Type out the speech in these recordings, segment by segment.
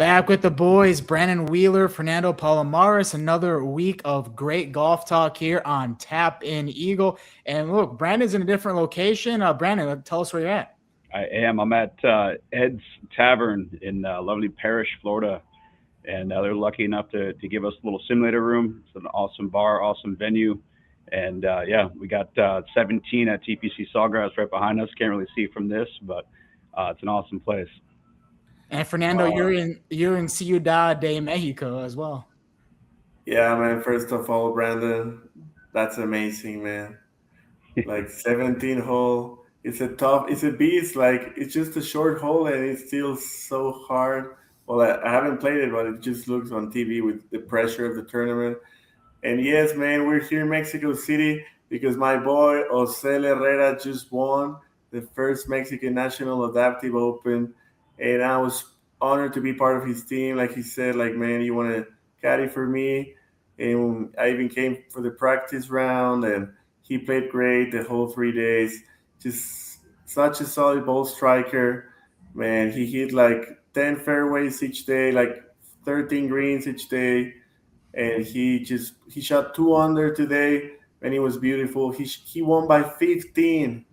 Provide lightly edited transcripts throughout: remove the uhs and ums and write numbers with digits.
Back with the boys, Brandon Wheeler, Fernando Palomares. Another week of great golf talk here on Tap In Eagle. And look, Brandon's in a different location. Brandon, tell us where you're at. I am. I'm at Ed's Tavern in lovely Parrish, Florida, and they're lucky enough to give us a little simulator room. It's an awesome bar, awesome venue, and yeah, we got 17 at TPC Sawgrass right behind us. Can't really see from this, but it's an awesome place. And Fernando, you're in Ciudad de Mexico as well. Yeah, man. First of all, Brandon, that's amazing, man. Like 17 hole. It's a beast. Like it's just a short hole and it's still so hard. Well, I haven't played it, but it just looks on TV with the pressure of the tournament. And yes, man, we're here in Mexico City because my boy Jose Herrera just won the first Mexican National Adaptive Open, and I was honored to be part of his team. Like he said, like man, you want to caddy for me, and I even came for the practice round, and he played great the whole 3 days. Just such a solid ball striker, man. He hit like 10 fairways each day, like 13 greens each day, and he shot 2 under today, and it was beautiful. He won by 15,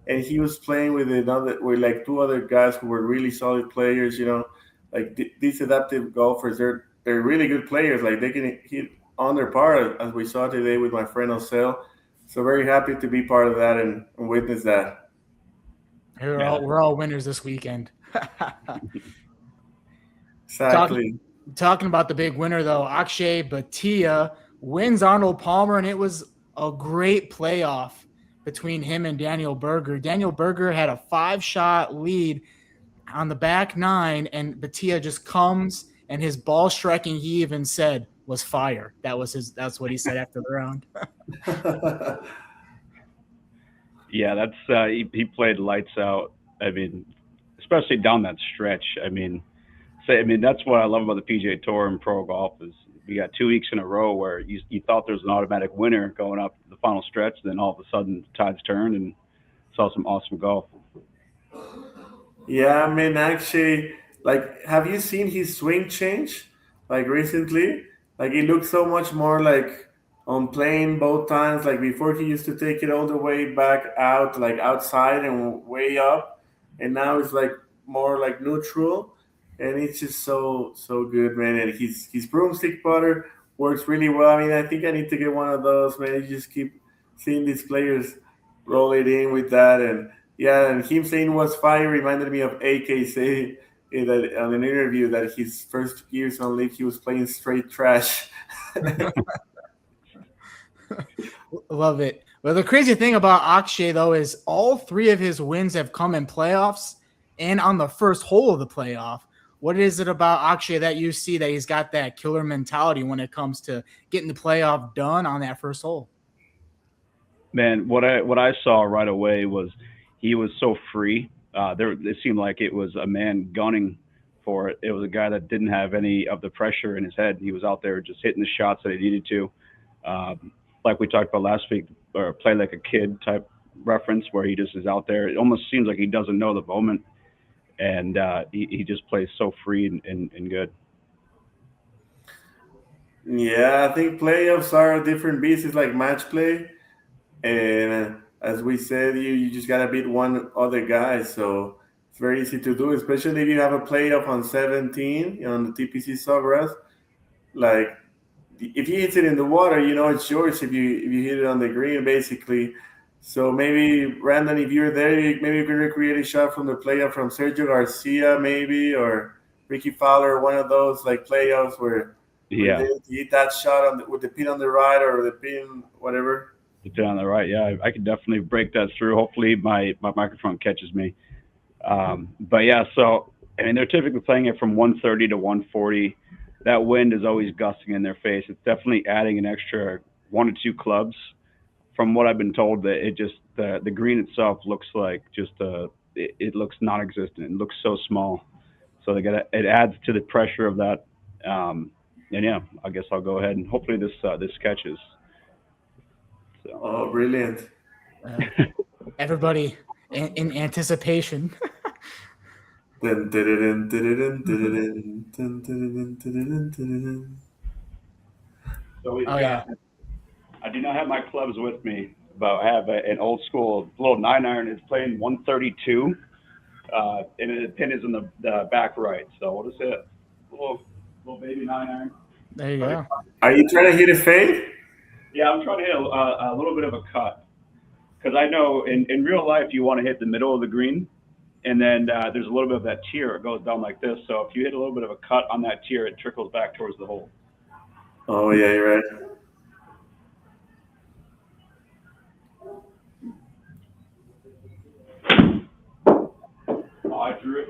and he was playing with like two other guys who were really solid players. Like these adaptive golfers, they're really good players. Like they can hit on their par as we saw today with my friend Osel. So very happy to be part of that and witness that. We're all winners this weekend. Exactly. Talking about the big winner, though, Akshay Bhatia wins Arnold Palmer, and it was a great playoff between him and Daniel Berger. Daniel Berger had a 5-shot lead on the back nine, and Bhatia just comes, and his ball striking, he even said, was fire. That's what he said after the round. Yeah, that's he played lights out. I mean, especially down that stretch. That's what I love about the PGA Tour and pro golf is we got 2 weeks in a row where you thought there was an automatic winner going up the final stretch, then all of a sudden the tides turned and saw some awesome golf. Yeah, I mean, actually, like, have you seen his swing change? Like recently, like it looks so much more like on plane both times. Like before, he used to take it all the way back out, like outside and way up, and now it's like more like neutral, and it's just so good, man. And his broomstick putter works really well. I mean, I think I need to get one of those, man. You just keep seeing these players roll it in with that, and yeah, and him saying was fire reminded me of AK saying on an interview that his first years on league he was playing straight trash. Love it. Well, the crazy thing about Akshay, though, is all three of his wins have come in playoffs and on the first hole of the playoff. What is it about Akshay that you see that he's got that killer mentality when it comes to getting the playoff done on that first hole? Man, what I saw right away was he was so free. It seemed like it was a man gunning for it. It was a guy that didn't have any of the pressure in his head. He was out there just hitting the shots that he needed to. Like we talked about last week, or play like a kid type reference where he just is out there. It almost seems like he doesn't know the moment, and he just plays so free and good. Yeah, I think playoffs are a different beast. It's like match play, and as we said, you just gotta beat one other guy. So it's very easy to do, especially if you have a playoff on 17 on the TPC Sawgrass. Like if he hits it in the water, it's yours. If you hit it on the green, basically. So maybe Brandon, if you're there, maybe you can recreate a shot from the playoff from Sergio Garcia, maybe, or Ricky Fowler, one of those like playoffs where Yeah, they hit that shot with the pin on the right or the pin whatever. it's on the right. Yeah, I could definitely break that through. Hopefully, my microphone catches me. But yeah, so I mean, they're typically playing it from 130 to 140. That wind is always gusting in their face. It's definitely adding an extra 1 to 2 clubs. From what I've been told, that it just the green itself looks like it looks non-existent. It looks so small. So it adds to the pressure of that. And yeah, I guess I'll go ahead and hopefully this catches. So Oh, brilliant. Uh, Everybody in anticipation. Dun, dun, dun, dun, dun, dun, dun, dun, dun, dun, dun, dun, dun. So we've Oh yeah. got. I do not have my clubs with me, but I have an old school little 9-iron. It's playing 132, and the pin is in the back right. So we'll just hit a little baby 9-iron. There you go. Are you trying to hit a fade? Yeah, I'm trying to hit a little bit of a cut because I know in real life you want to hit the middle of the green, and then there's a little bit of that tier. It goes down like this. So if you hit a little bit of a cut on that tier, it trickles back towards the hole. Oh yeah, you're right. Oh, I drew it.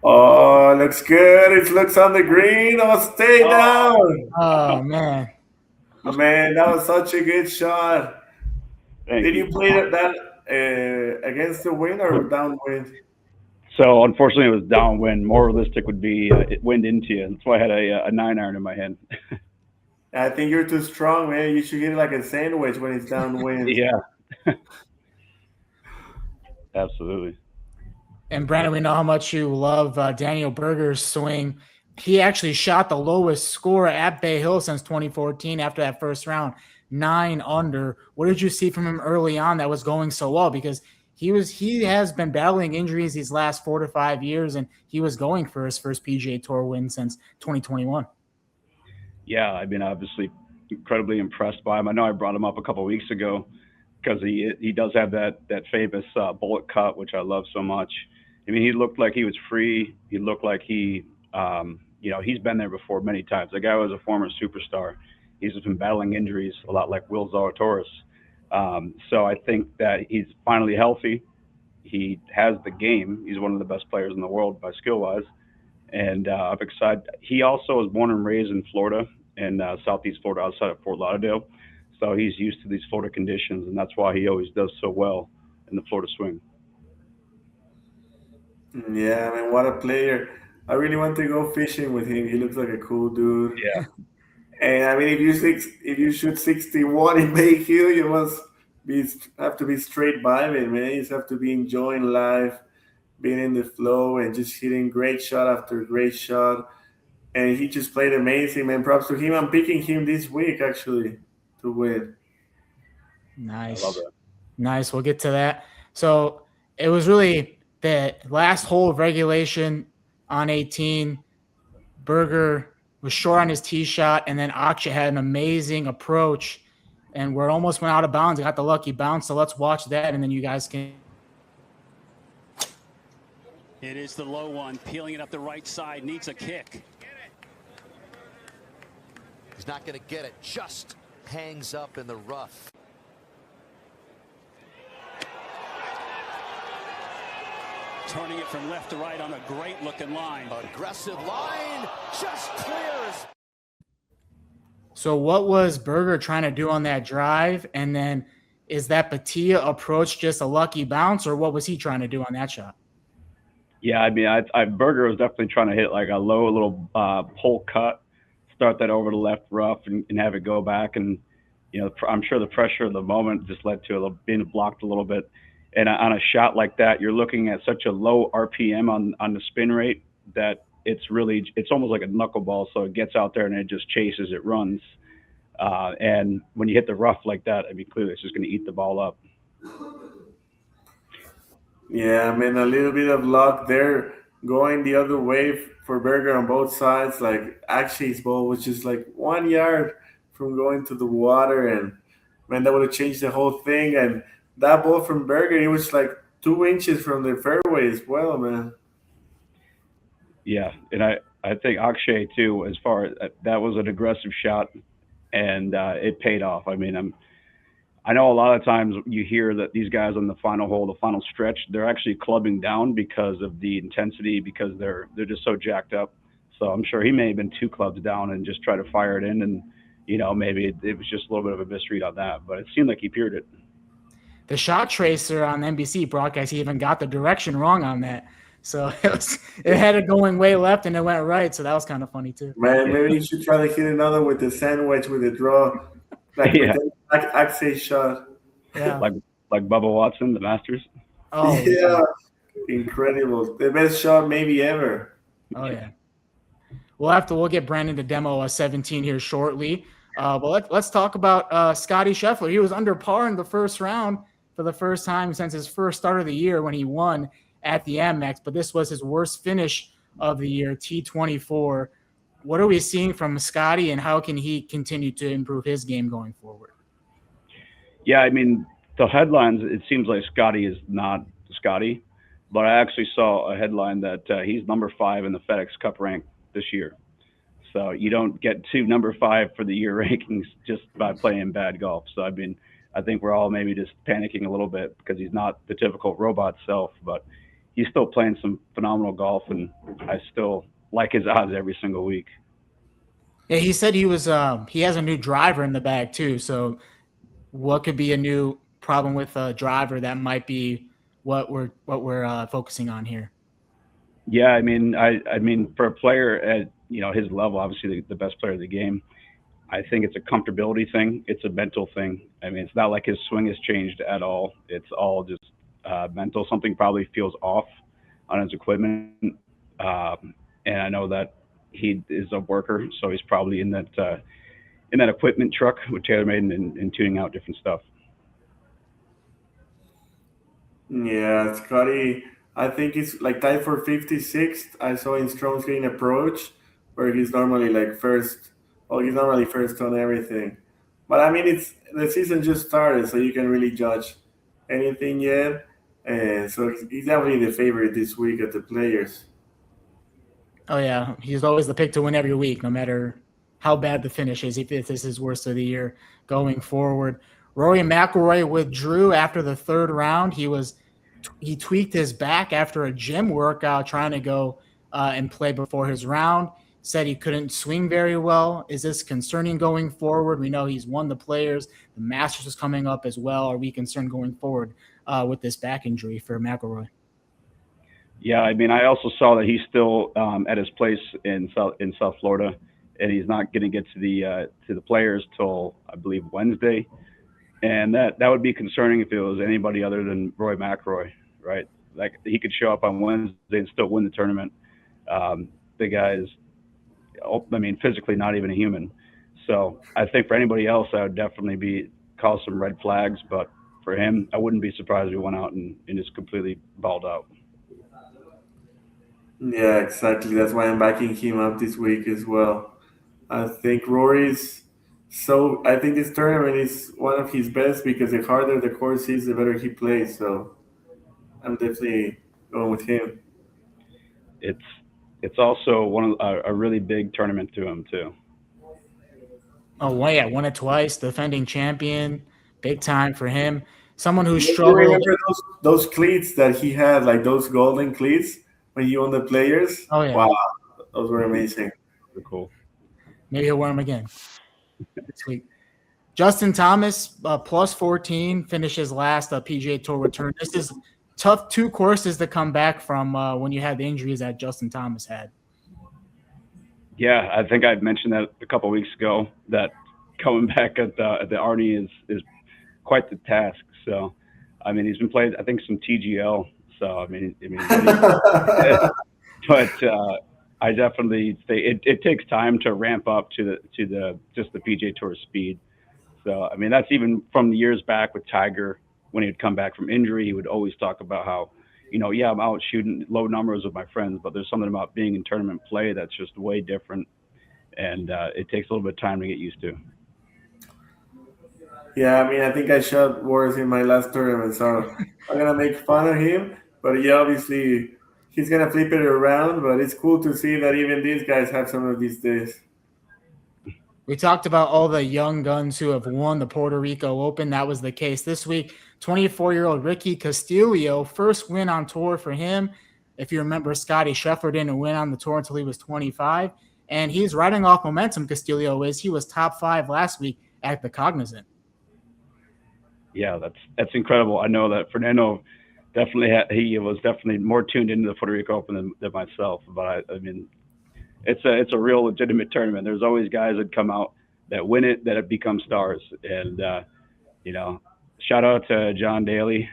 Oh, looks good. It looks on the green. Oh, stay down. Oh man. Man, that was such a good shot. Thank Did you play that against the wind or downwind? So unfortunately, it was downwind. More realistic would be it wind into you. That's why I had a 9-iron in my hand. I think you're too strong, man. You should hit it like a sandwich when it's downwind. Yeah. Absolutely. And Brandon, we know how much you love Daniel Berger's swing. He actually shot the lowest score at Bay Hill since 2014 after that first round, 9 under. What did you see from him early on that was going so well? Because he has been battling injuries these last 4 to 5 years, and he was going for his first PGA Tour win since 2021. Yeah, I mean, obviously, incredibly impressed by him. I know I brought him up a couple of weeks ago because he does have that famous bullet cut, which I love so much. I mean, he looked like he was free. He looked like he's been there before many times. The guy was a former superstar. He's just been battling injuries a lot like Will Zalatoris. So I think that he's finally healthy. He has the game. He's one of the best players in the world by skill-wise. And I'm excited. He also was born and raised in Florida, in southeast Florida, outside of Fort Lauderdale. So he's used to these Florida conditions, and that's why he always does so well in the Florida swing. Yeah, I mean, what a player. I really want to go fishing with him. He looks like a cool dude. Yeah. And I mean, if you shoot 61 in Bay Hill, you must have to be straight vibing, man. You just have to be enjoying life, being in the flow, and just hitting great shot after great shot. And he just played amazing, man. Props to him. I'm picking him this week, actually, to win. Nice. I love that. Nice. We'll get to that. So it was really the last hole of regulation on 18. Berger was short on his tee shot, and then Akshay had an amazing approach, and where it almost went out of bounds. He got the lucky bounce, so let's watch that, and then you guys can. It is the low one, peeling it up the right side, needs a kick. He's not going to get it, just hangs up in the rough. Turning it from left to right on a great looking line. Aggressive line, just clears. So what was Berger trying to do on that drive? And then is that Bhatia approach just a lucky bounce, or what was he trying to do on that shot? Yeah, I mean, Berger was definitely trying to hit like a low little pull cut, start that over the left rough and have it go back. And, you know, I'm sure the pressure of the moment just led to it being blocked a little bit. And on a shot like that, you're looking at such a low RPM on the spin rate that it's almost like a knuckleball. So it gets out there and it just chases, it runs. And when you hit the rough like that, I mean, clearly it's just going to eat the ball up. Yeah, I mean, a little bit of luck there going the other way for Berger on both sides. Like, Akshay's ball was just like 1 yard from going to the water, and man, that would have changed the whole thing. And that ball from Berger, it was like 2 inches from the fairway as well, man. Yeah, and I think Akshay too, as far as that was an aggressive shot, and it paid off. I mean, I know a lot of times you hear that these guys on the final hole, the final stretch, they're actually clubbing down because of the intensity, because they're just so jacked up. So I'm sure he may have been 2 clubs down and just try to fire it in, and you know, maybe it was just a little bit of a misread on that, but it seemed like he peered it. The shot tracer on NBC broadcast, he even got the direction wrong on that. So it had it going way left and it went right. So that was kind of funny too. Man, maybe you should try to hit another with the sandwich with the draw, like Yeah. with the Akshay shot. Yeah. Like Bubba Watson, the Masters. Oh Yeah, incredible. The best shot maybe ever. Oh yeah. We'll get Brandon to demo a 17 here shortly. But let's talk about Scottie Scheffler. He was under par in the first round for the first time since his first start of the year when he won at the Amex. But this was his worst finish of the year, T24. What are we seeing from Scottie, and how can he continue to improve his game going forward? Yeah, I mean, the headlines, it seems like Scottie is not Scottie, but I actually saw a headline that he's number 5 in the FedEx Cup rank this year. So you don't get to number 5 for the year rankings just by playing bad golf. So, I mean, I think we're all maybe just panicking a little bit because he's not the typical robot self, but he's still playing some phenomenal golf, and I still like his odds every single week. Yeah, he said he has a new driver in the bag too. So what could be a new problem with a driver that might be what we're focusing on here? Yeah, I mean, for a player at his level, obviously the best player of the game, I think it's a comfortability thing. It's a mental thing. I mean, it's not like his swing has changed at all. It's all just mental. Something probably feels off on his equipment, and I know that he is a worker, so he's probably in that equipment truck with TaylorMade and tuning out different stuff. Yeah, Scotty, I think it's like tied for 56th. I saw in Strong Green Approach, where he's normally like first. Well, he's normally first on everything. But I mean, it's the season just started, so you can really judge anything yet. And so he's definitely the favorite this week at the Players. Oh yeah, he's always the pick to win every week, no matter how bad the finish is. If this is his worst of the year going forward. Rory McIlroy withdrew after the third round. He tweaked his back after a gym workout trying to go and play before his round. Said he couldn't swing very well. Is this concerning going forward? We know he's won the Players. The Masters is coming up as well. Are we concerned going forward with this back injury for McIlroy? Yeah, I mean, I also saw that he's still at his place in South Florida, and he's not going to get to the Players till I believe Wednesday. And that would be concerning if it was anybody other than Rory McIlroy, right? Like, he could show up on Wednesday and still win the tournament. The guy's, I mean, physically not even a human. So I think for anybody else, I would definitely cause some red flags. But for him, I wouldn't be surprised if he went out and just completely balled out. Yeah, exactly. That's why I'm backing him up this week as well. I think I think this tournament is one of his best because the harder the course is, the better he plays. So I'm definitely going with him. It's also one of a really big tournament to him too. Oh, well, yeah, won it twice, defending champion, big time for him. Someone who You struggled. remember those cleats that he had, like those golden cleats when he won the Players? Oh yeah, wow, those were amazing. Really cool. Maybe he'll wear them again this week. Justin Thomas, plus 14, finishes last PGA Tour return. This is tough 2 courses to come back from when you had the injuries that Justin Thomas had. Yeah, I think I mentioned that a couple of weeks ago, that coming back at the Arnie is quite the task. So, I mean, he's been playing, I think, some TGL. So, I mean, but I definitely say it takes time to ramp up to the PGA Tour speed. So, I mean, that's even from the years back with Tiger. When he would come back from injury, he would always talk about how, yeah, I'm out shooting low numbers with my friends, but there's something about being in tournament play that's just way different, and it takes a little bit of time to get used to. Yeah, I mean, I think I shot worse in my last tournament, so I'm gonna make fun of him. But yeah, obviously he's gonna flip it around. But it's cool to see that even these guys have some of these days. We talked about all the young guns who have won the Puerto Rico Open. That was the case this week. 24-year-old Ricky Castillo, first win on tour for him. If you remember, Scottie Scheffler didn't win on the tour until he was 25. And he's riding off momentum, Castillo is. He was top 5 last week at the Cognizant. Yeah, that's incredible. I know that Fernando he was definitely more tuned into the Puerto Rico Open than myself. But I mean, it's a real legitimate tournament. There's always guys that come out that win it, that have become stars. And shout out to John Daly.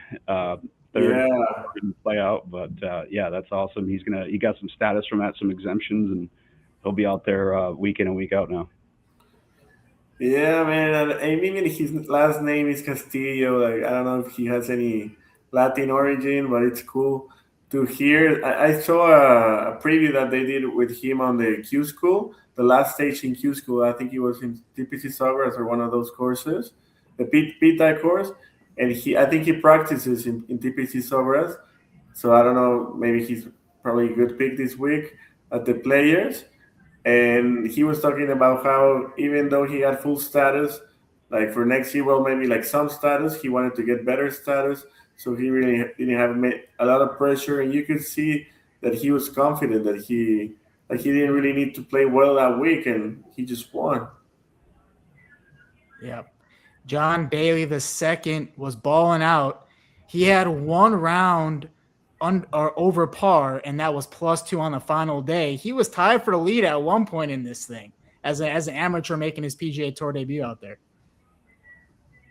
third Yeah. didn't play out. But yeah, that's awesome. He got some status from that, some exemptions, and he'll be out there week in and week out now. Yeah, man, and even his last name is Castillo. Like, I don't know if he has any Latin origin, but it's cool to hear. I saw a preview that they did with him on the Q School, the last stage in Q School. I think he was in TPC Sawgrass or one of those courses, the PTI course, and I think he practices in TPC Sawgrass. So I don't know, maybe he's probably a good pick this week at the Players. And he was talking about how even though he had full status, like for next year, well, maybe like some status, he wanted to get better status. So he really didn't have a lot of pressure, and you could see that he was confident that he didn't really need to play well that week, and he just won. Yep. John Daly II was balling out. He had one round or over par, and that was +2 on the final day. He was tied for the lead at one point in this thing as an amateur making his PGA Tour debut out there.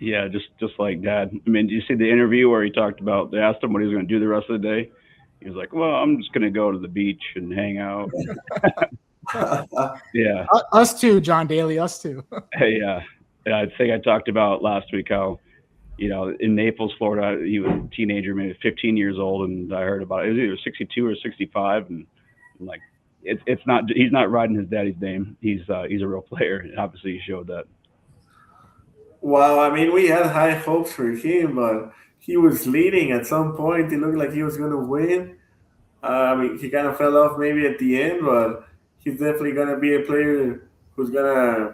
Yeah, just like Dad. I mean, do you see the interview where he talked about? They asked him what he was going to do the rest of the day. He was like, "Well, I'm just going to go to the beach and hang out." Yeah. Us too, John Daly. Us too. Hey, I think I talked about last week how, in Naples, Florida, he was a teenager, maybe 15 years old, and I heard about it. It was either 62 or 65, and I'm like, it's not. He's not riding his daddy's name. He's a real player, and obviously he showed that. Well, I mean, we had high hopes for him, but he was leading at some point. It looked like he was going to win. I mean, he kind of fell off maybe at the end, but he's definitely going to be a player who's going to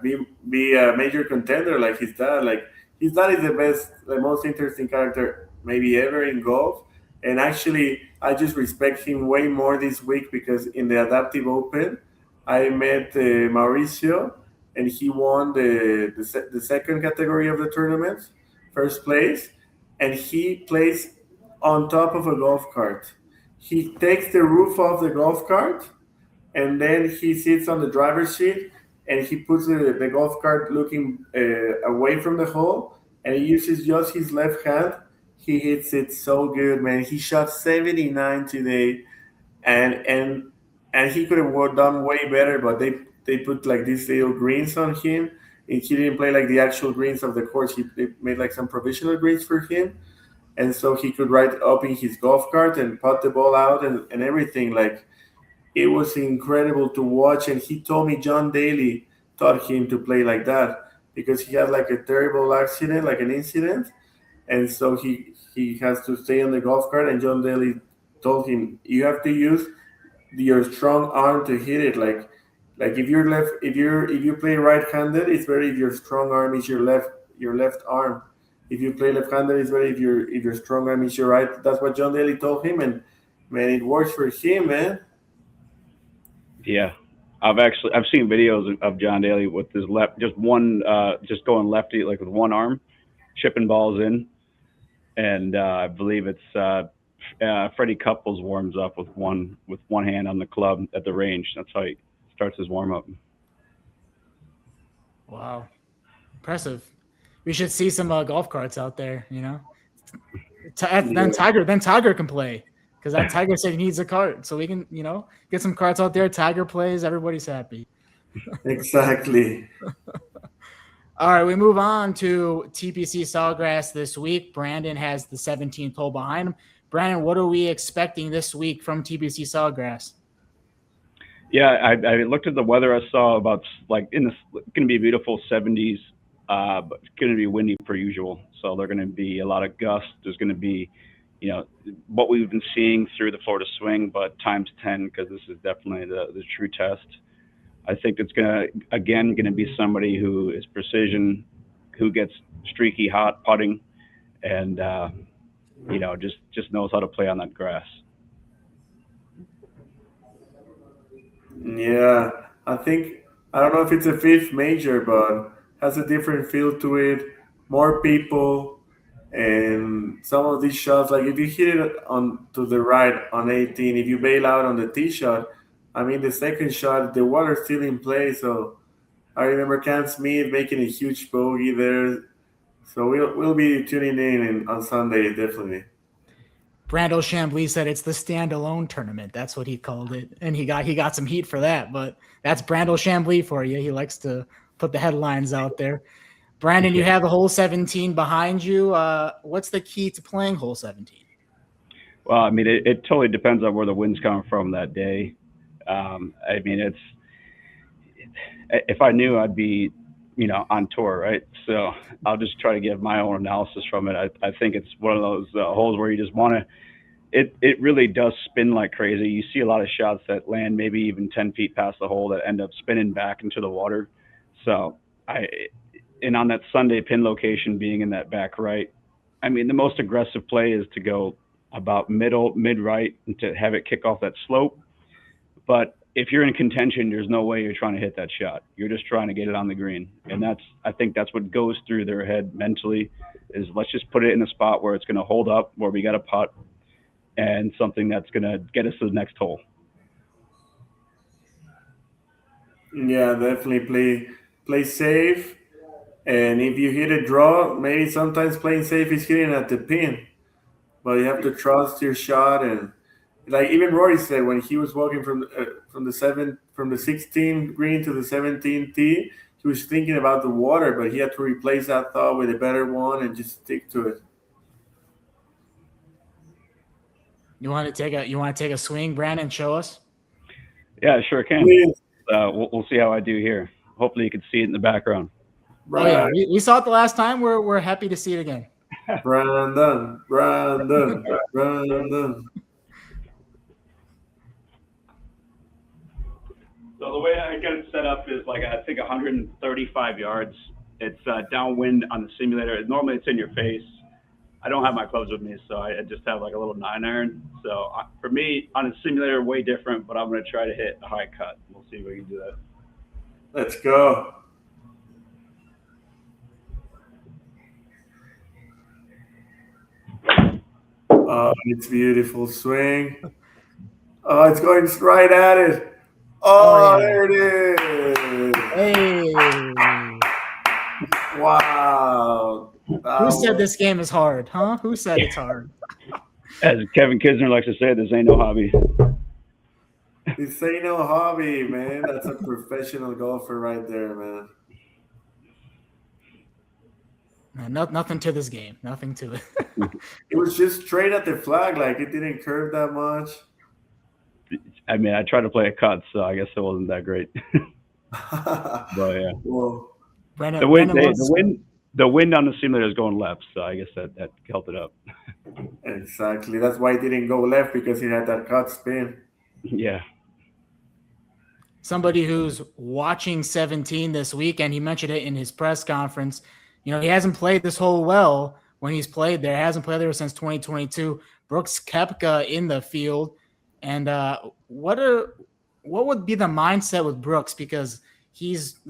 be a major contender like his dad. Like, his dad is the most interesting character maybe ever in golf. And actually, I just respect him way more this week because in the Adaptive Open, I met Mauricio, and he won the second category of the tournament, first place, and he plays on top of a golf cart. He takes the roof off the golf cart, and then he sits on the driver's seat, and he puts the golf cart looking away from the hole, and he uses just his left hand. He hits it so good, man. He shot 79 today, and he could have done way better, but they put like these little greens on him, and he didn't play like the actual greens of the course. They made like some provisional greens for him, and so he could ride up in his golf cart and putt the ball out and everything. Like, it was incredible to watch. And he told me John Daly taught him to play like that because he had like a terrible accident, like an incident, and so he has to stay on the golf cart. And John Daly told him, you have to use your strong arm to hit it. Like if you play right-handed, it's better if your strong arm is your left arm. If you play left-handed, it's better if your strong arm is your right. That's what John Daly told him, and man, it works for him, man. Yeah, I've seen videos of John Daly with his left, just going lefty, like with one arm, chipping balls in, and I believe it's Freddie Couples warms up with one hand on the club at the range. That's how he starts his warm up. Wow, impressive. We should see some golf carts out there. Then Tiger can play because that Tiger said he needs a cart, so we can get some carts out there. Tiger plays, everybody's happy. Exactly. All right, we move on to TPC Sawgrass this week. Brandon has the 17th hole behind him. Brandon, what are we expecting this week from TPC Sawgrass? Yeah, I looked at the weather. I saw about it's going to be beautiful 70s, but it's going to be windy per usual. So they're going to be a lot of gusts. There's going to be, what we've been seeing through the Florida swing, but times 10 because this is definitely the true test. I think it's going to be somebody who is precision, who gets streaky hot putting, and just knows how to play on that grass. Yeah, I don't know if it's a fifth major, but has a different feel to it. More people, and some of these shots, like if you hit it on to the right on 18, if you bail out on the tee shot, I mean the second shot, the water's still in play. So I remember Cam Smith making a huge bogey there. So we'll be tuning in on Sunday, definitely. Brando Chambly said it's the standalone tournament. That's what he called it. And he got some heat for that, but that's Brando Chambly for you. He likes to put the headlines out there. Brandon, you have the hole 17 behind you. What's the key to playing hole 17? Well, I mean, it totally depends on where the wind's coming from that day. I mean, if I knew, I'd be, on tour, right? So I'll just try to give my own analysis from it. I think it's one of those holes where you just want to. It really does spin like crazy. You see a lot of shots that land maybe even 10 feet past the hole that end up spinning back into the water. So and on that Sunday pin location being in that back right, I mean, the most aggressive play is to go about mid-right and to have it kick off that slope. But if you're in contention, there's no way you're trying to hit that shot. You're just trying to get it on the green. And I think that's what goes through their head mentally is let's just put it in a spot where it's going to hold up, where we got a putt and something that's going to get us to the next hole. Yeah, definitely play safe. And if you hit a draw, maybe sometimes playing safe is hitting at the pin. But you have to trust your shot, and like even Rory said when he was walking from the 16 green to the 17 tee, he was thinking about the water, but he had to replace that thought with a better one and just stick to it. You want to take a swing, Brandon? Show us. Yeah, sure can. We'll see how I do here. Hopefully, you can see it in the background. Right. Oh yeah, we saw it the last time. We're happy to see it again. Brandon. So the way I got it set up is like I think 135 yards. It's downwind on the simulator. Normally it's in your face. I don't have my clubs with me, so I just have like a little 9-iron. So for me, on a simulator, way different, but I'm going to try to hit a high cut. We'll see if we can do that. Let's go. Oh, it's beautiful swing. Oh, it's going right at it. Oh, yeah. There it is. Hey. Wow. Who said this game is hard, huh? Who said it's hard? As Kevin Kisner likes to say, this ain't no hobby. This ain't no hobby, man. That's a professional golfer right there, man. Nothing to this game. Nothing to it. It was just straight at the flag. Like, it didn't curve that much. I mean, I tried to play a cut, so I guess it wasn't that great. But, yeah. Whoa. The wind on the simulator is going left, so I guess that helped it up. Exactly. That's why it didn't go left, because he had that cut spin. Yeah. Somebody who's watching 17 this weekend, he mentioned it in his press conference. He hasn't played this hole well when he's played there. He hasn't played there since 2022. Brooks Koepka in the field. And what would be the mindset with Brooks? Because he's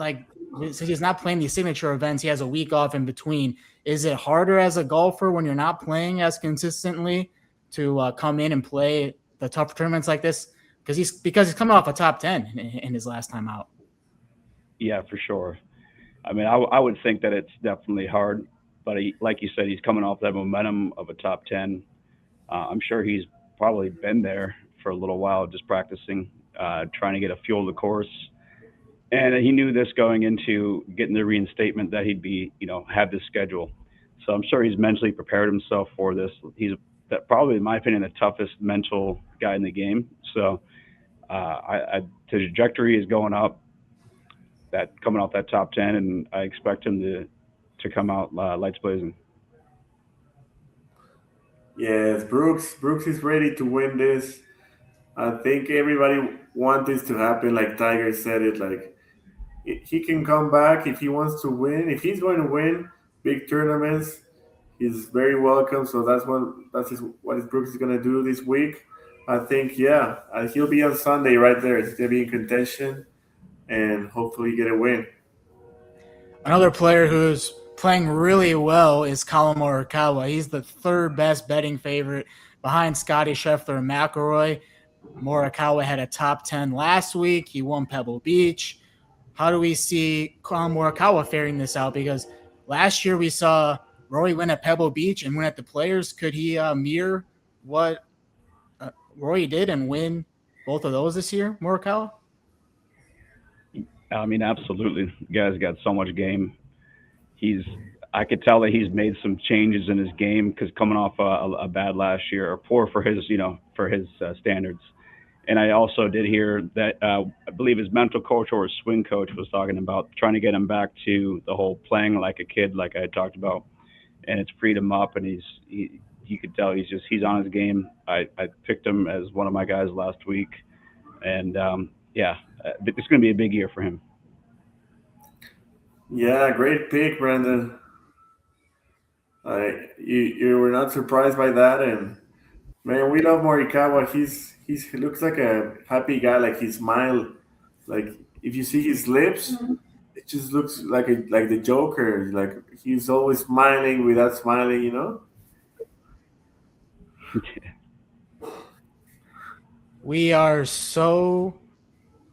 since he's not playing these signature events, he has a week off in between. Is it harder as a golfer when you're not playing as consistently to come in and play the tough tournaments like this? Because he's coming off a top 10 in his last time out. Yeah, for sure. I mean, I would think that it's definitely hard, but like you said, he's coming off that momentum of a top 10. I'm sure he's probably been there for a little while, just practicing, trying to get a feel of the course. And he knew this going into getting the reinstatement that he'd be, have this schedule. So I'm sure he's mentally prepared himself for this. He's probably, in my opinion, the toughest mental guy in the game. So the trajectory is going up. That coming off that top 10, and I expect him to come out lights blazing. Yes, Brooks is ready to win this. I think everybody wants this to happen. Like Tiger said it, like he can come back if he wants to win. If he's going to win big tournaments, he's very welcome. So that's what Brooks is going to do this week. I think, he'll be on Sunday right there. He's going to be in contention and hopefully get a win. Another player who's playing really well is Collin Morikawa. He's the third best betting favorite behind Scottie, Scheffler, and McIlroy. Morikawa had a top 10 last week. He won Pebble Beach. How do we see Collin Morikawa faring this out? Because last year we saw Rory win at Pebble Beach and win at the Players. Could he mirror what Rory did and win both of those this year, Morikawa? I mean, absolutely. The guy's got so much game. I could tell that he's made some changes in his game because coming off a bad last year, or poor for his, standards. And I also did hear that I believe his mental coach or his swing coach was talking about trying to get him back to the whole playing like a kid, like I had talked about, and it's freed him up. And you could tell he's on his game. I picked him as one of my guys last week, and it's going to be a big year for him. Yeah, great pick, Brandon. You were not surprised by that, and man, we love Morikawa. He looks like a happy guy. Like he smile. Like if you see his lips, it just looks like the Joker. Like he's always smiling without smiling. You know. We are so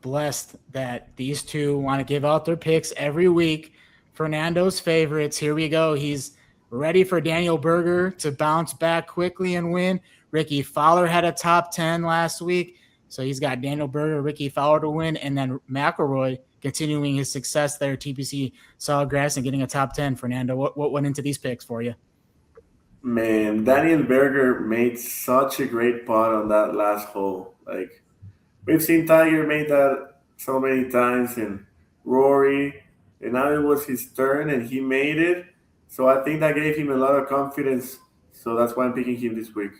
blessed that these two want to give out their picks every week. Fernando's favorites. Here we go. He's ready for Daniel Berger to bounce back quickly and win. Ricky Fowler had a top 10 last week. So he's got Daniel Berger, Ricky Fowler to win, and then McIlroy continuing his success there, TPC Sawgrass, and getting a top 10. Fernando, what went into these picks for you? Man, Daniel Berger made such a great putt on that last hole. Like we've seen Tiger made that so many times, and Rory, and now it was his turn, and he made it. So I think that gave him a lot of confidence. So that's why I'm picking him this week.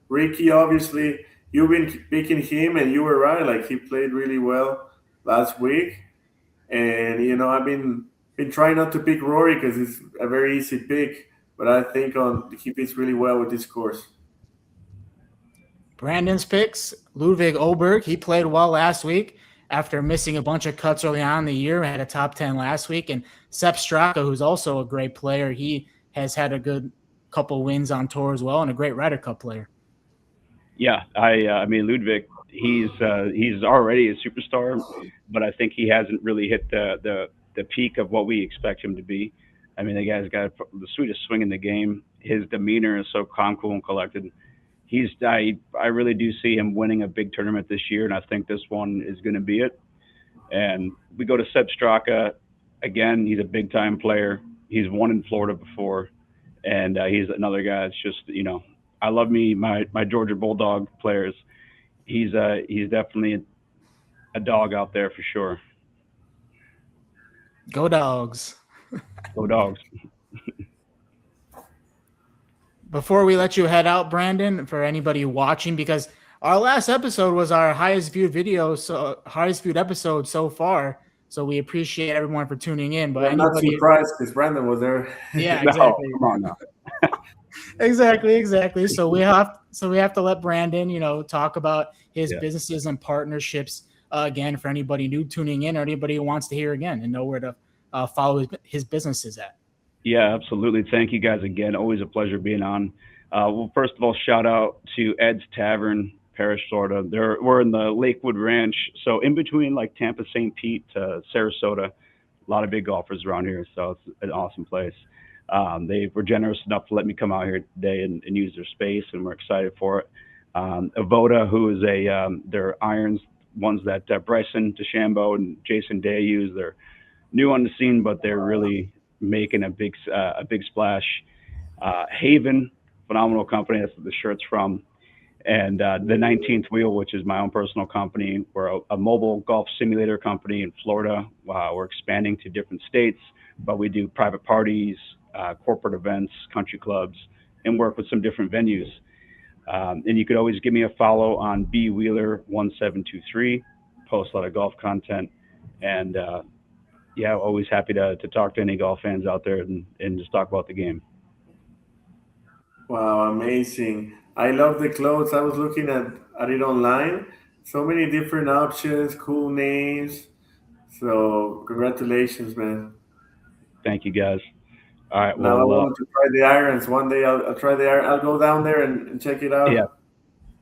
Ricky, obviously, you've been picking him, and you were right. Like he played really well last week, and I've been trying not to pick Rory because it's a very easy pick, but I think he fits really well with this course. Brandon's picks, Ludwig Oberg, he played well last week after missing a bunch of cuts early on in the year, had a top 10 last week. And Sepp Straka, who's also a great player, he has had a good couple wins on tour as well and a great Ryder Cup player. Yeah, I mean, Ludwig, he's already a superstar, but I think he hasn't really hit the peak of what we expect him to be. I mean, the guy's got the sweetest swing in the game. His demeanor is so calm, cool, and collected. I really do see him winning a big tournament this year, and I think this one is going to be it. And we go to Sepp Straka. Again, he's a big-time player. He's won in Florida before, and he's another guy that's just, I love my Georgia Bulldog players. He's definitely a dog out there for sure. Go Dogs. Go Dogs. Before we let you head out, Brandon, for anybody watching, because our last episode was our highest viewed episode so far. So we appreciate everyone for tuning in. But I'm not surprised because Brandon was there. Yeah, exactly. No, come on now. Exactly. So we have to let Brandon, talk about his businesses and partnerships again for anybody new tuning in or anybody who wants to hear again and know where to follow his businesses at. Yeah, absolutely. Thank you guys again. Always a pleasure being on. Well, first of all, shout out to Ed's Tavern, Parrish, Florida. We're in the Lakewood Ranch, so in between like Tampa, St. Pete, Sarasota. A lot of big golfers around here, so it's an awesome place. They were generous enough to let me come out here today and use their space, and we're excited for it. Avoda, who is their irons, ones that Bryson DeChambeau and Jason Day use. They're new on the scene, but they're really making a big splash. Haven, phenomenal company. That's what the shirt's from. And the 19th Wheel, which is my own personal company. We're a mobile golf simulator company in Florida. We're expanding to different states, but we do private parties, corporate events, country clubs, and work with some different venues. And you could always give me a follow on bwheeler1723. Post a lot of golf content. And always happy to talk to any golf fans out there and just talk about the game. Wow, amazing. I love the clothes. I was looking at it online. So many different options, cool names. So congratulations, man. Thank you, guys. All right. Now I want to try the irons. One day I'll try the iron. I'll go down there and check it out. Yeah.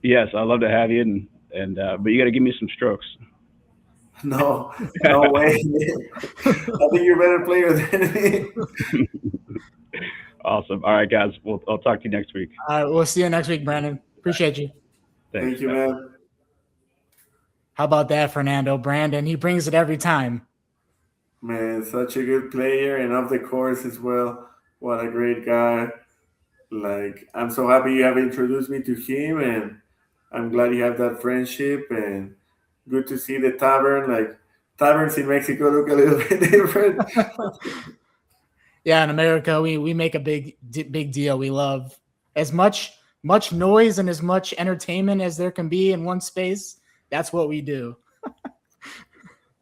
Yes, I'd love to have you. But you got to give me some strokes. No way. I think you're a better player than me. Awesome. All right, guys. I'll talk to you next week. All right, we'll see you next week, Brandon. Appreciate you. Thanks. Thank you, Bye. man. How about that, Fernando? Brandon, he brings it every time. Man, such a good player and off the course as well. What a great guy. Like, I'm so happy you have introduced me to him, and I'm glad you have that friendship, and good to see the tavern. Like, taverns in Mexico look a little bit different. Yeah, in America, we make a big deal. We love as much noise and as much entertainment as there can be in one space. That's what we do.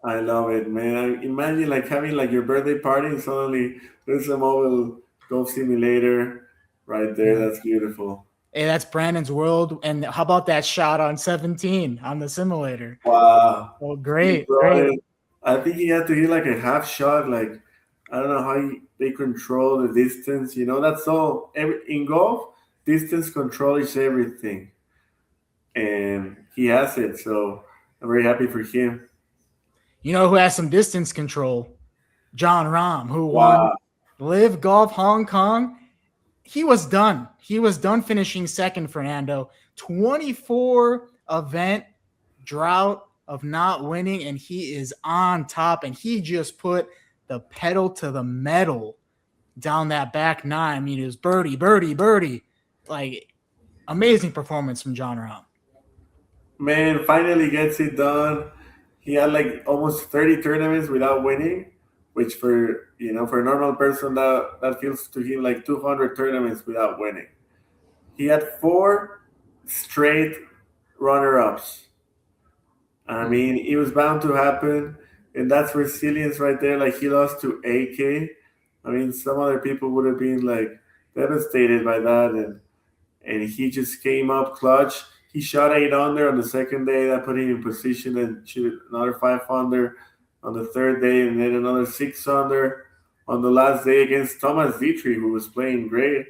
I love it, man. Imagine like having like your birthday party and suddenly there's a mobile golf simulator right there. That's beautiful. Hey, that's Brandon's world. And how about that shot on 17 on the simulator? Wow. Oh, great. I think he had to hit like a half shot. Like, I don't know how they control the distance. You know, that's all. In golf, distance control is everything. And he has it. So I'm very happy for him. You know who has some distance control? Jon Rahm, who won LIV Golf Hong Kong. He was done. He was done finishing second, Fernando. 24 event drought of not winning, and he is on top, and he just put the pedal to the metal down that back nine. I mean, it was birdie, birdie, birdie. Like, amazing performance from Jon Rahm. Man, finally gets it done. He had like almost 30 tournaments without winning, which for a normal person that feels to him like 200 tournaments without winning. He had 4 straight runner-ups. I mean, it was bound to happen, and that's resilience right there. Like, he lost to AK. I mean, some other people would have been like devastated by that, and he just came up clutch. He shot 8 under on the second day. That put him in position and shoot another 5 under on the third day, and then another 6 under on the last day against Thomas Dietrich, who was playing great.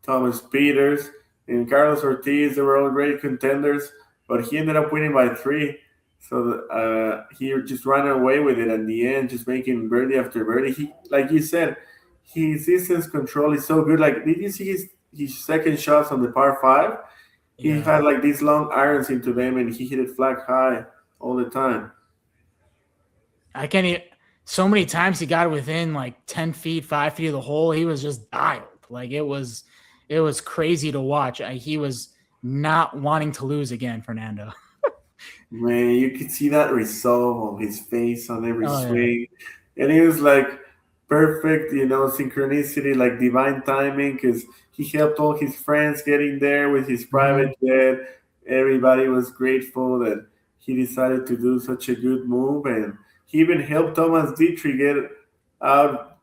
Thomas Peters and Carlos Ortiz, they were all great contenders, but he ended up winning by 3. So he just ran away with it at the end, just making birdie after birdie. He, like you said, his distance control is so good. Like, did you see his second shots on the par 5? He had like these long irons into them, and he hit it flag high all the time. I can't even, so many times he got within like 10 feet, 5 feet of the hole. He was just dialed. Like, it was crazy to watch. He was not wanting to lose again, Fernando. Man, you could see that resolve on his face on every swing. Yeah. And he was like perfect, synchronicity, like divine timing, because he helped all his friends getting there with his private jet. Everybody was grateful that he decided to do such a good move, and he even helped Thomas Dietrich get out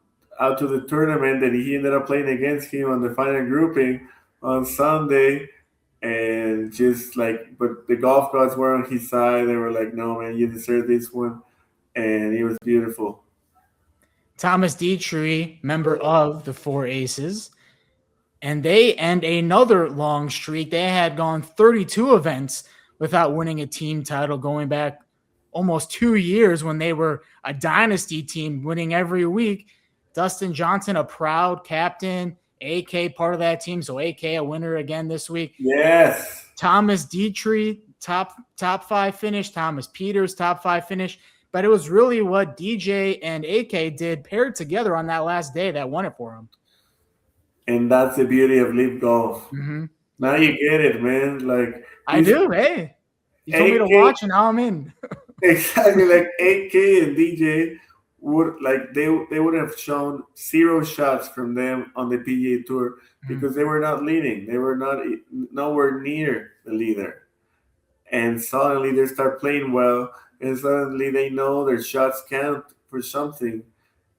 to the tournament, and he ended up playing against him on the final grouping on Sunday. And just like, but the golf gods were on his side. They were like, no, man, you deserve this one. And it was beautiful. Thomas Dietrich, member of the 4 Aces, and they end another long streak. They had gone 32 events without winning a team title, going back almost 2 years when they were a dynasty team, winning every week. Dustin Johnson, a proud captain. AK, part of that team. So AK, a winner again this week. Yes. Thomas Dietrich, top 5 finish. Thomas Peters, top 5 finish. But it was really what DJ and AK did paired together on that last day that won it for him. And that's the beauty of LIV Golf. Mm-hmm. Now you get it, man. Like, I do. Hey, you told me to watch, and now I'm in. Exactly. Like, AK and DJ they would have shown 0 shots from them on the PGA Tour because they were not leading. They were nowhere near the leader. And suddenly they start playing well, and suddenly they know their shots count for something.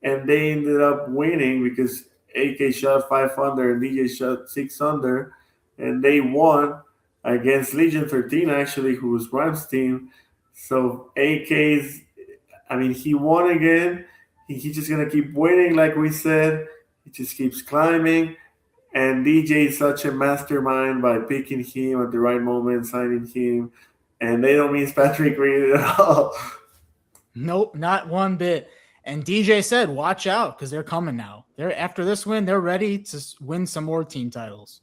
And they ended up winning because AK shot 5 under and DJ shot 6 under, and they won against Legion 13, actually, who was Ram's team. So he won again. He's just going to keep winning, like we said. He just keeps climbing. And DJ is such a mastermind by picking him at the right moment, signing him. And they don't miss Patrick Reed at all. Nope, not one bit. And DJ said, watch out, because they're coming now. After this win, they're ready to win some more team titles.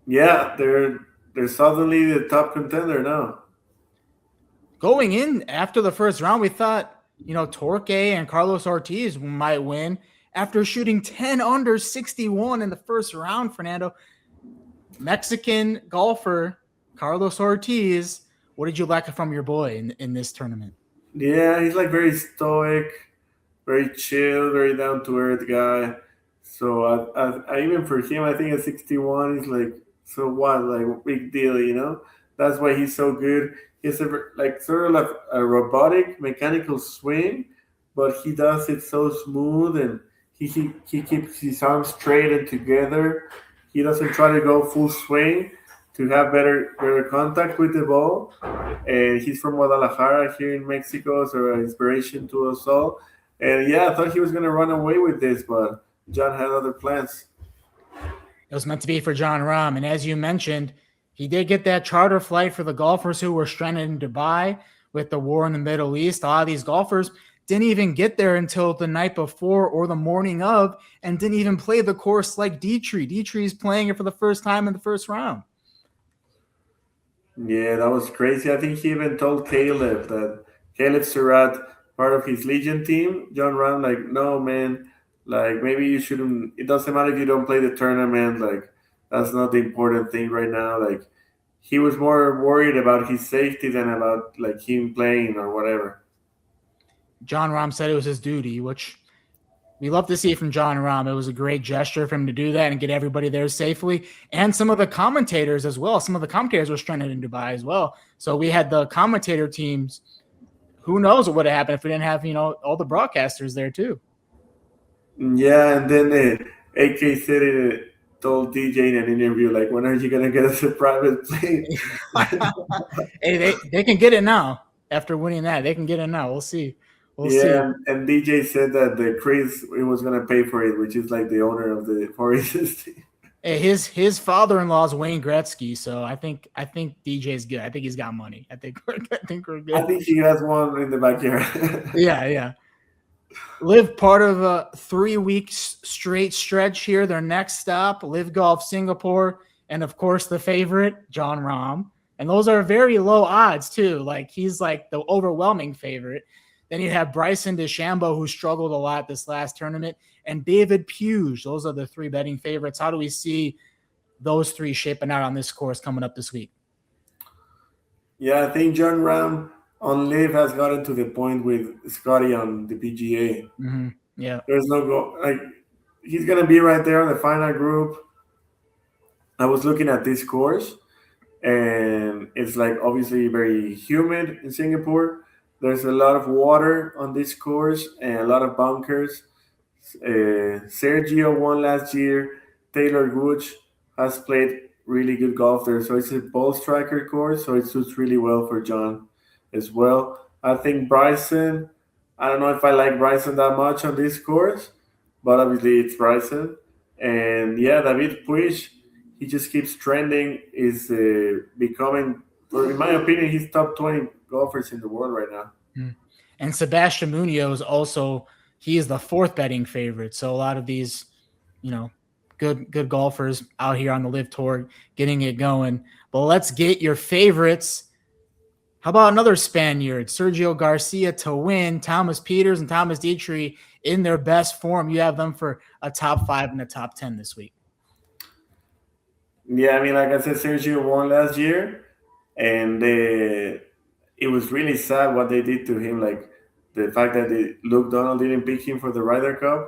Yeah, they're suddenly the top contender now. Going in after the first round, we thought, Torque and Carlos Ortiz might win after shooting 10 under 61 in the first round, Fernando. Mexican golfer Carlos Ortiz, what did you like from your boy in this tournament? Yeah, he's like very stoic, very chill, very down to earth guy. So I even for him, I think at 61, he's like, so what? Like big deal, That's why he's so good. He's like sort of like a robotic mechanical swing, but he does it so smooth, and he keeps his arms straight and together. He doesn't try to go full swing to have better contact with the ball. And he's from Guadalajara here in Mexico, so an inspiration to us all. And yeah, I thought he was going to run away with this, but Jon had other plans. It was meant to be for Jon Rahm. And as you mentioned, he did get that charter flight for the golfers who were stranded in Dubai with the war in the Middle East. A lot of these golfers didn't even get there until the night before or the morning of, and didn't even play the course like Dietrich. Dietrich's playing it for the first time in the first round. Yeah, that was crazy. I think he even told Caleb Surratt, part of his Legion team, Jon Rahm, like, no, man, like maybe you shouldn't. It doesn't matter if you don't play the tournament. Like, that's not the important thing right now. Like, he was more worried about his safety than about like him playing or whatever. Jon Rahm said it was his duty, which we love to see from Jon Rahm. It was a great gesture for him to do that and get everybody there safely. And some of the commentators as well. Some of the commentators were stranded in Dubai as well. So we had the commentator teams. Who knows what would have happened if we didn't have, all the broadcasters there too. Yeah, and then AK said it, told DJ in an interview, like, when are you going to get us a private plane? Hey, they can get it now. After winning that, they can get it now. We'll see. We'll see. And DJ said that Chris was going to pay for it, which is like the owner of the Foreigners team. Hey, his father-in-law is Wayne Gretzky, so I think DJ's good. I think he's got money. I think we're good. I think he has one in the backyard. Yeah. LIV part of a 3-week straight stretch here. Their next stop, LIV Golf Singapore, and of course the favorite, Jon Rahm. And those are very low odds too. Like he's like the overwhelming favorite. Then you have Bryson DeChambeau, who struggled a lot this last tournament, and David Puig. Those are the 3 betting favorites. How do we see those 3 shaping out on this course coming up this week? Yeah, I think Jon Rahm on LIV has gotten to the point with Scottie on the PGA. Mm-hmm. Yeah, there's no go. Like he's gonna be right there on the final group. I was looking at this course, and it's like obviously very humid in Singapore. There's a lot of water on this course and a lot of bunkers. Sergio won last year. Taylor Gooch has played really good golf there. So it's a ball striker course, so it suits really well for Jon as well. I think Bryson, I don't know if I like Bryson that much on this course, but obviously it's Bryson. And yeah, David Puig, he just keeps trending, is becoming, or in my opinion, he's top 20 golfers in the world right now. And Sebastian Munoz also, he is the 4th betting favorite. So a lot of these, good golfers out here on the LIV Tour getting it going. But let's get your favorites. How about another Spaniard, Sergio Garcia to win, Thomas Pieters and Thomas Dietrich in their best form? You have them for a top 5 and a top 10 this week. Yeah, I mean, like I said, Sergio won last year, and it was really sad what they did to him. Like the fact that Luke Donald didn't pick him for the Ryder Cup,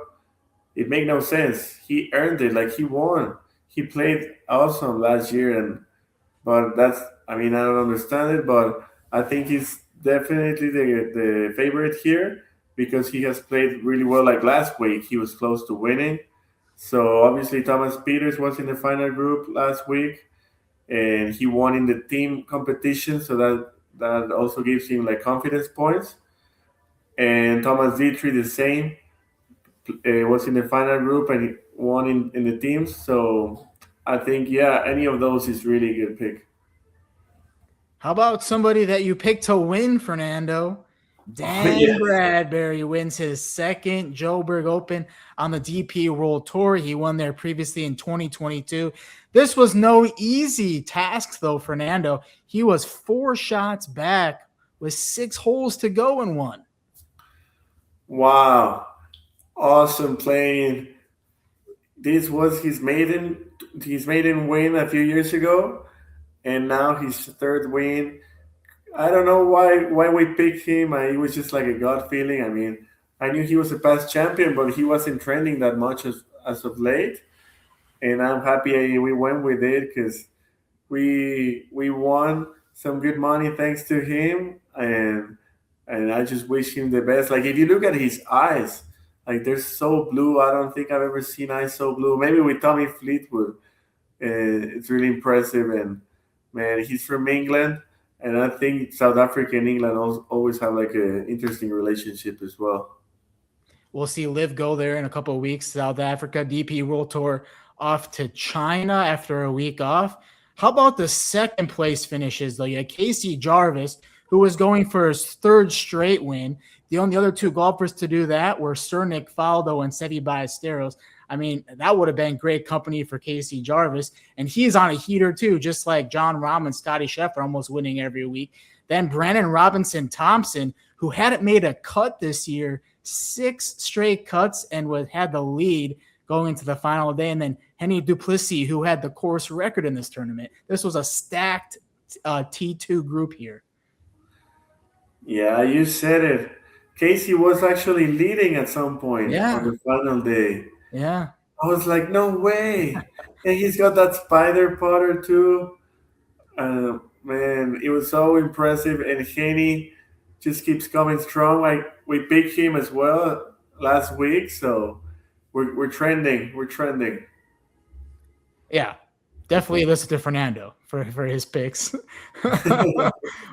it made no sense. He earned it, like he won. He played awesome last year, but I don't understand it, but I think he's definitely the favorite here because he has played really well. Like last week, he was close to winning. So obviously Thomas Pieters was in the final group last week, and he won in the team competition. So that also gives him like confidence points. And Thomas Dietrich the same, was in the final group and he won in the teams. So I think, yeah, any of those is really good pick. How about somebody that you picked to win, Fernando? Dan Bradbury wins his second Joburg Open on the DP World Tour. He won there previously in 2022. This was no easy task, though, Fernando. He was 4 shots back with 6 holes to go and won. Wow. Awesome playing. This was his maiden win a few years ago, and now his 3rd win. I don't know why we picked him. It was just like a gut feeling. I mean, I knew he was a past champion, but he wasn't trending that much as of late. And I'm happy we went with it because we won some good money thanks to him. And I just wish him the best. Like, if you look at his eyes, like, they're so blue. I don't think I've ever seen eyes so blue. Maybe with Tommy Fleetwood. It's really impressive. And, man, he's from England. And I think South Africa and England always have like an interesting relationship as well. We'll see LIV go there in a couple of weeks. South Africa, DP World Tour off to China after a week off. How about the second place finishes, though? You had Casey Jarvis, who was going for his 3rd straight win. The only other 2 golfers to do that were Cernic Faldo and Seve Ballesteros. I mean, that would have been great company for Casey Jarvis. And he's on a heater, too, just like Jon Rahm and Scottie Scheffler, almost winning every week. Then Brandon Robinson Thompson, who hadn't made a cut this year, 6 straight cuts and had the lead going into the final day. And then Henny Duplessis, who had the course record in this tournament. This was a stacked T2 group here. Yeah, you said it. Casey was actually leading at some point on the final day. Yeah. I was like, no way. And he's got that spider putter too. Man, it was so impressive. And Henny just keeps coming strong. Like, we picked him as well last week. So we're trending. We're trending. Yeah. Definitely listen to Fernando for his picks.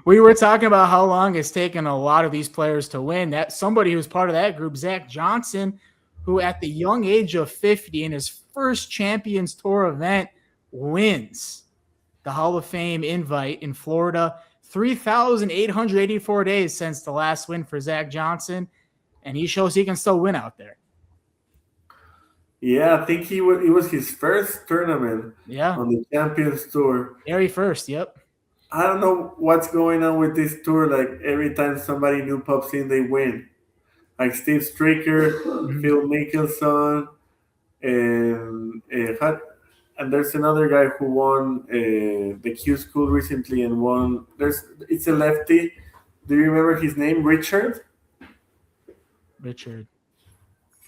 We were talking about how long it's taken a lot of these players to win. That somebody who's part of that group, Zach Johnson, who at the young age of 50 in his first Champions Tour event wins the Hall of Fame invite in Florida. 3,884 days since the last win for Zach Johnson, and he shows he can still win out there. Yeah, I think it was his first tournament on the Champions Tour. Very first, yep. I don't know what's going on with this tour. Like, every time somebody new pops in, they win. Like Steve Stricker, Phil Mickelson, and there's another guy who won the Q School recently and won. It's a lefty. Do you remember his name? Richard.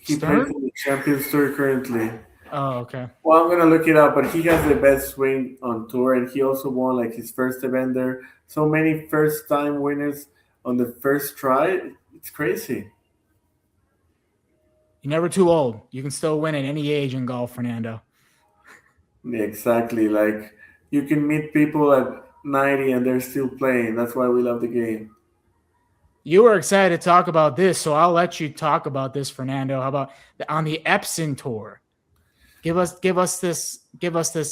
He plays in the Champions Tour currently. Oh, okay. Well, I'm gonna look it up, but he has the best swing on tour, and he also won like his first event there. So many first-time winners on the first try. It's crazy. You're never too old. You can still win at any age in golf, Fernando. Yeah, exactly. Like, you can meet people at 90 and they're still playing. That's why we love the game. You were excited to talk about this, so I'll let you talk about this, Fernando. How about on the Epson Tour? Give us this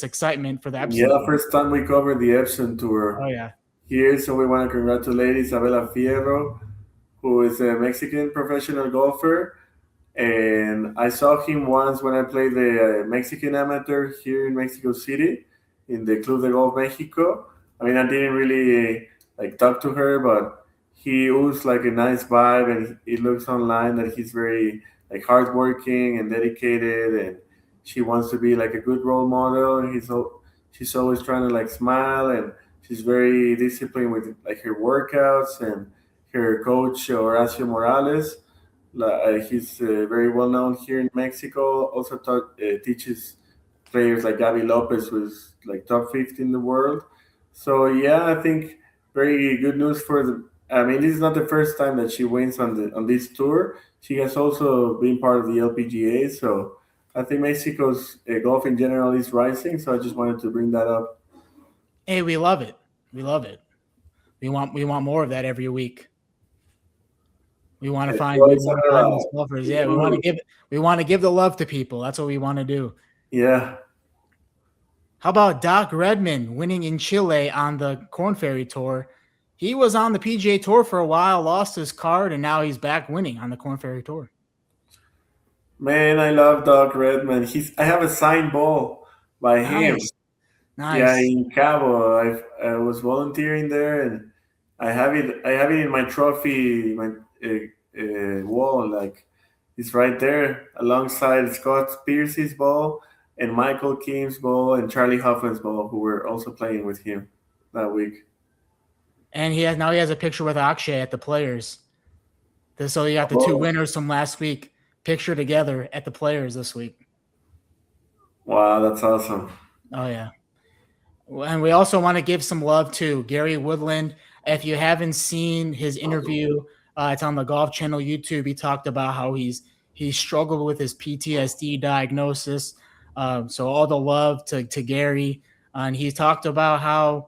excitement for the Epson. Yeah, Tour. first time we covered the Epson Tour. Oh yeah. Here, so we want to congratulate Isabela Fierro, who is a Mexican professional golfer. And I saw him once when I played the Mexican Amateur here in Mexico City in the Club de Golf Mexico. I mean, I didn't really talk to her, but he oozed like a nice vibe, and it looks online that he's very hardworking and dedicated, and she wants to be like a good role model. And she's always trying to smile, and she's very disciplined with her workouts. And her coach Horacio Morales, he's very well known here in Mexico. Also teaches players like Gaby Lopez, who's top 50 in the world. So yeah, I think very good news for the. I mean, this is not the first time that she wins on this tour. She has also been part of the LPGA. So I think Mexico's golf in general is rising. So I just wanted to bring that up. Hey, we love it. We love it. We want more of that every week. We want to find golfers. Yeah, we want to give the love to people. That's what we want to do. Yeah. How about Doc Redman winning in Chile on the Corn Ferry Tour? He was on the PGA Tour for a while, lost his card, and now he's back winning on the Korn Ferry Tour. Man, I love Doc Redman. I have a signed ball by him. Nice. Yeah, in Cabo. I was volunteering there, and I have it. I have it in my trophy, my wall. Like it's right there alongside Scott Piercy's ball and Michael Kim's ball and Charlie Hoffman's ball, who were also playing with him that week. And he has a picture with Akshay at the Players. So you got the two winners from last week picture together at the Players this week. Wow, that's awesome. Oh, yeah. And we also want to give some love to Gary Woodland. If you haven't seen his interview, it's on the Golf Channel YouTube. He talked about how he struggled with his PTSD diagnosis. So all the love to Gary. And he talked about how,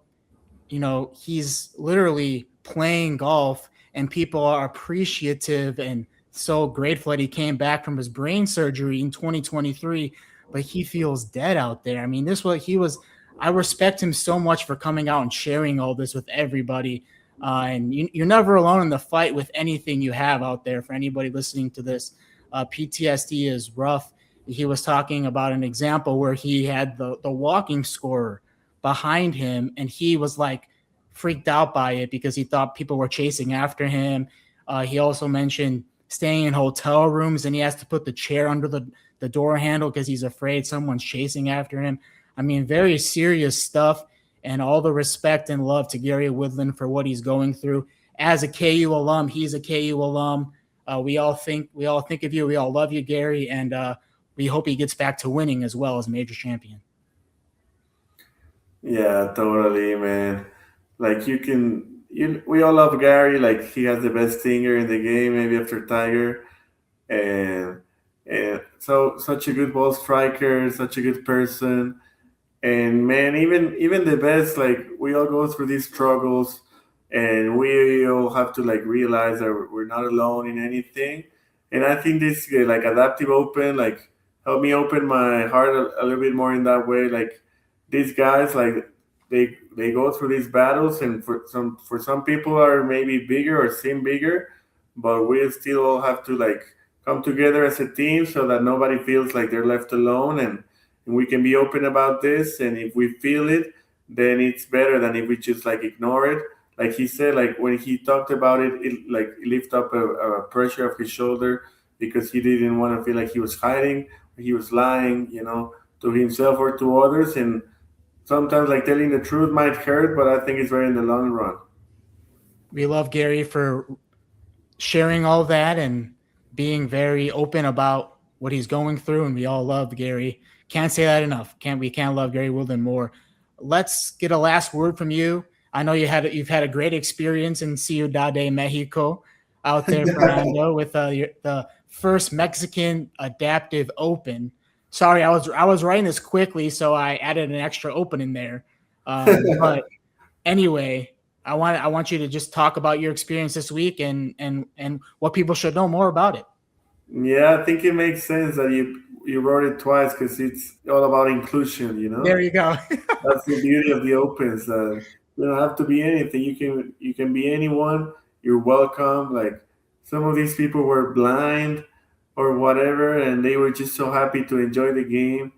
he's literally playing golf and people are appreciative and so grateful that he came back from his brain surgery in 2023, but he feels dead out there. I mean, I respect him so much for coming out and sharing all this with everybody. And you're never alone in the fight with anything you have out there. For anybody listening to this, PTSD is rough. He was talking about an example where he had the walking scorer behind him, and he was like freaked out by it because he thought people were chasing after him. He also mentioned staying in hotel rooms, and he has to put the chair under the door handle because he's afraid someone's chasing after him. I mean, very serious stuff, and all the respect and love to Gary Woodland for what he's going through. As a KU alum, he's a KU alum. We all think of you. We all love you, Gary, and we hope he gets back to winning as well as major champion. Yeah, totally, man. Like we all love Gary. Like he has the best stinger in the game, maybe after Tiger, and so such a good ball striker, such a good person. And man, even the best, like we all go through these struggles, and we all have to like realize that we're not alone in anything. And I think this like Adaptive Open like helped me open my heart a little bit more in that way. Like these guys, like they go through these battles, and for some people are maybe bigger or seem bigger, but we still all have to like come together as a team so that nobody feels like they're left alone, and we can be open about this. And if we feel it, then it's better than if we just like ignore it. Like he said, like when he talked about it, it like lift up a pressure off his shoulder because he didn't want to feel like he was hiding, or he was lying, to himself or to others. And sometimes like telling the truth might hurt, but I think it's better in the long run. We love Gary for sharing all that and being very open about what he's going through, and we all love Gary. Can't say that enough. We can't love Gary Woodland more. Let's get a last word from you. I know you've had a great experience in Ciudad de Mexico out there, Fernando, with the first Mexican Adaptive Open. Sorry, I was writing this quickly, so I added an extra open in there. But anyway, I want you to just talk about your experience this week and what people should know more about it. Yeah, I think it makes sense that you wrote it twice because it's all about inclusion, There you go. That's the beauty of the Opens. You don't have to be anything. You can be anyone. You're welcome. Like some of these people were blind or whatever, and they were just so happy to enjoy the game.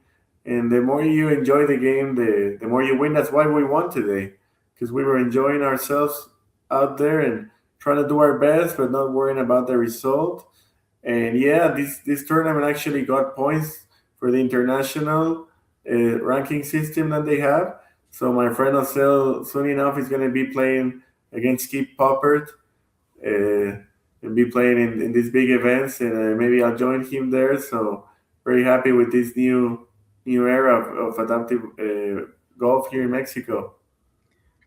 And the more you enjoy the game, the more you win. That's why we won today, because we were enjoying ourselves out there and trying to do our best, but not worrying about the result. And yeah, this tournament actually got points for the international ranking system that they have. So my friend Osel soon enough is going to be playing against Skip Poppert and be playing in these big events, and maybe I'll join him there. So very happy with this new era of adaptive golf here in Mexico.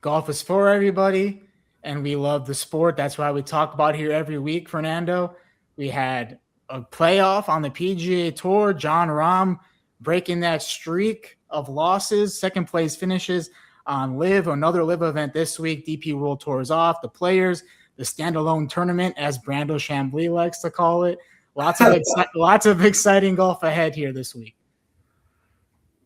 Golf is for everybody, and we love the sport. That's why we talk about it here every week, Fernando. We had a playoff on the PGA Tour. Jon Rahm breaking that streak of losses. Second place finishes on LIV, another LIV event this week. DP World Tour is off. The Players, the standalone tournament, as Brando Chambly likes to call it. Lots of exciting golf ahead here this week.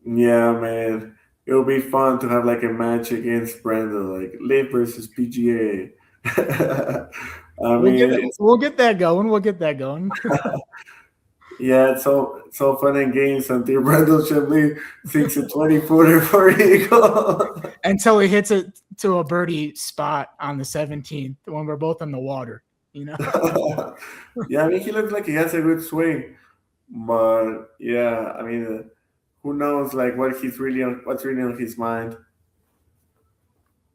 Yeah, man. it'll be fun to have like a match against Brandon, like LIV versus PGA. I mean, We'll get that going. We'll get that going. yeah, it's so fun and games until Brandon Chambly sinks a 20-footer for eagle. Until he hits it to a birdie spot on the 17th when we're both in the water, you know? Yeah, I mean, he looks like he has a good swing. But yeah, I mean, who knows like what's really on his mind.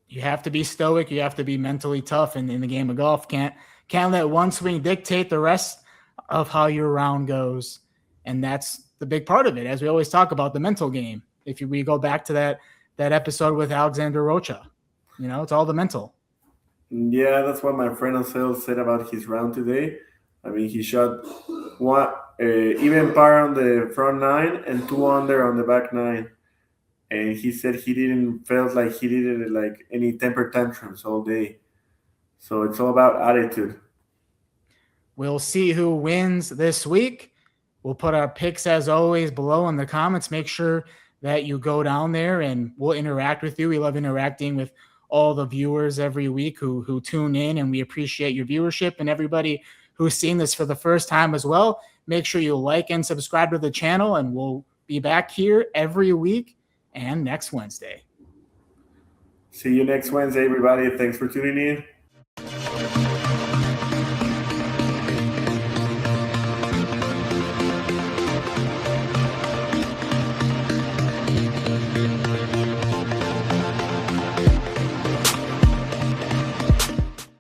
You have to be stoic. You have to be mentally tough in the game of golf. Can't let one swing dictate the rest of how your round goes. And that's the big part of it, as we always talk about the mental game. If we go back to that episode with Alexander Rocha, you know, it's all the mental. Yeah, that's what my friend Osel said about his round today. I mean, he shot one even par on the front 9 and 2 under on the back 9. And he said he didn't felt like he did like any temper tantrums all day. So it's all about attitude. We'll see who wins this week. We'll put our picks as always below in the comments. Make sure that you go down there and we'll interact with you. We love interacting with all the viewers every week who tune in, and we appreciate your viewership. And everybody who's seeing this for the first time as well, make sure you like and subscribe to the channel, and we'll be back here every week and next Wednesday. See you next Wednesday, everybody. Thanks for tuning in.